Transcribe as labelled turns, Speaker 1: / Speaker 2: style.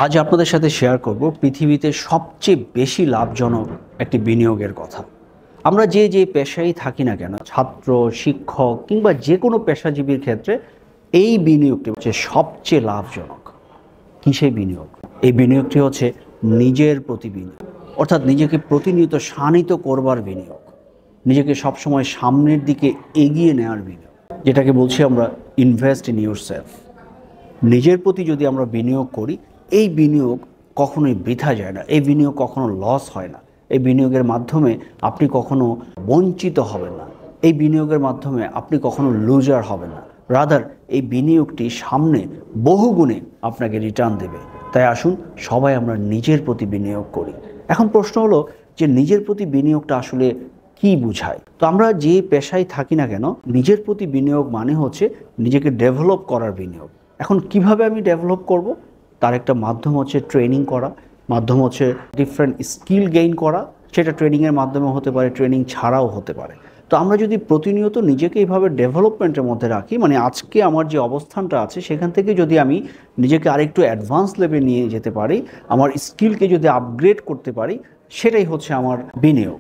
Speaker 1: আজ আপনাদের সাথে শেয়ার করব পৃথিবীতে সবচেয়ে বেশি লাভজনক একটি বিনিয়োগের কথা। আমরা যে পেশায় থাকি না কেন, ছাত্র, শিক্ষক কিংবা যে কোনো পেশাজীবীর ক্ষেত্রে এই বিনিয়োগটি হচ্ছে সবচেয়ে লাভজনক। কী সেই বিনিয়োগ? এই বিনিয়োগটি হচ্ছে নিজের প্রতি বিনিয়োগ, অর্থাৎ নিজেকে প্রতিনিয়ত শানিত করবার বিনিয়োগ, নিজেকে সবসময় সামনের দিকে এগিয়ে নেওয়ার বিনিয়োগ, যেটাকে বলছি আমরা ইনভেস্ট ইন ইউরসেলফ। নিজের প্রতি যদি আমরা বিনিয়োগ করি, এই বিনিয়োগ কখনোই বৃথা যায় না, এই বিনিয়োগ কখনো লস হয় না, এই বিনিয়োগের মাধ্যমে আপনি কখনো বঞ্চিত হবেন না, এই বিনিয়োগের মাধ্যমে আপনি কখনো লুজার হবেন না, রাদার এই বিনিয়োগটি সামনে বহুগুণে আপনাকে রিটার্ন দেবে। তাই আসুন সবাই আমরা নিজের প্রতি বিনিয়োগ করি। এখন প্রশ্ন হলো যে নিজের প্রতি বিনিয়োগটা আসলে কি বোঝায়? তো আমরা যে পেশায় থাকি না কেন, নিজের প্রতি বিনিয়োগ মানে হচ্ছে নিজেকে ডেভেলপ করার বিনিয়োগ। এখন কিভাবে আমি ডেভেলপ করব? তার একটা মাধ্যম হচ্ছে ট্রেনিং করা, মাধ্যম হচ্ছে ডিফারেন্ট স্কিল গেইন করা। সেটা ট্রেনিংয়ের মাধ্যমে হতে পারে, ট্রেনিং ছাড়াও হতে পারে। তো আমরা যদি প্রতিনিয়ত নিজেকে এইভাবে ডেভেলপমেন্টের মধ্যে রাখি, মানে আজকে আমার যে অবস্থানটা আছে সেখান থেকে যদি আমি নিজেকে আরেকটু অ্যাডভান্স লেভেলে নিয়ে যেতে পারি, আমার স্কিলকে যদি আপগ্রেড করতে পারি, সেটাই হচ্ছে আমার বিনিয়োগ।